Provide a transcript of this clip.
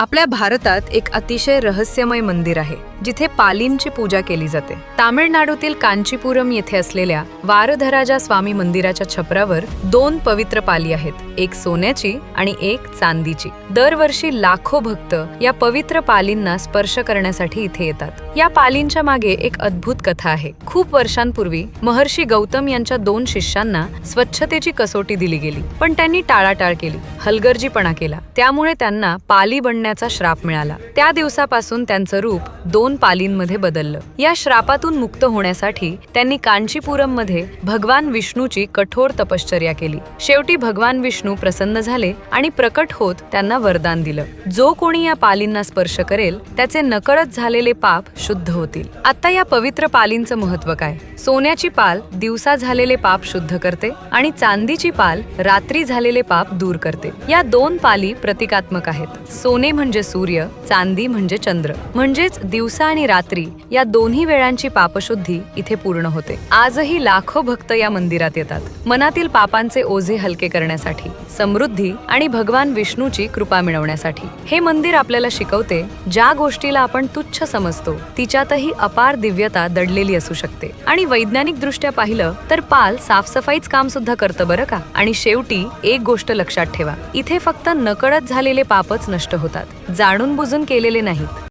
आपल्या भारतात एक अतिशय रहस्यमय मंदिर आहे जिथे पालींची पूजा केली जाते। तामिळनाडूतील कांचीपुरम येथे असलेल्या वारधराजा स्वामी मंदिराच्या छपरावर दोन पवित्र पाली आहेत, एक सोन्याची आणि एक चांदीची। दरवर्षी लाखो भक्त या पवित्र पालींना स्पर्श करण्यासाठी इथे येतात। या पालींच्या मागे एक अद्भुत कथा आहे। खूप वर्षांपूर्वी महर्षी गौतम यांच्या दोन शिष्यांना स्वच्छतेची कसोटी दिली गेली, पण त्यांनी टाळाटाळ केली, हलगर्जीपणा केला। त्यामुळे त्यांना पाली बनण्याचा श्राप मिळाला। त्या दिवसापासून त्यांचं रूप दोन पालींमध्ये बदललं। या श्रापातून मुक्त होण्यासाठी त्यांनी कांचीपुरम मध्ये भगवान विष्णूची कठोर तपश्चर्या केली। शेवटी भगवान विष्णू प्रसन्न झाले आणि प्रकट होत त्यांना वरदान दिलं, जो कोणी या पालींना स्पर्श करेल त्याचे नकळत झालेले पाप शुद्ध होतील। आता या पवित्र पालींचं महत्त्व काय? सोन्याची पाल दिवसा झालेले पाप शुद्ध करते आणि चांदीची पाल रात्री झालेले पाप दूर करते। या दोन पाली प्रतिकात्मक आहेत। सोने म्हणजे सूर्य, चांदी म्हणजे चंद्र, म्हणजेच दिवसा आणि रात्री या दोन्ही वेळांची पापशुद्धी इथे पूर्ण होते। आजही लाखो भक्त या मंदिरात येतात, मनातील पापांचे ओझे हलके करण्यासाठी, समृद्धी आणि भगवान विष्णूची कृपा मिळवण्यासाठी। हे मंदिर आपल्याला शिकवते, ज्या गोष्टीला आपण तुच्छ समजतो तिच्यातही अपार दिव्यता दडलेली असू शकते। आणि वैज्ञानिक दृष्ट्या पाहिलं तर पाल साफसफाईच काम सुद्धा करतं बरं का। आणि शेवटी एक गोष्ट लक्षात ठेवा, इथे फक्त नकळत झालेले पापच नष्ट होतात, जाणून बुजून केलेले नाहीत।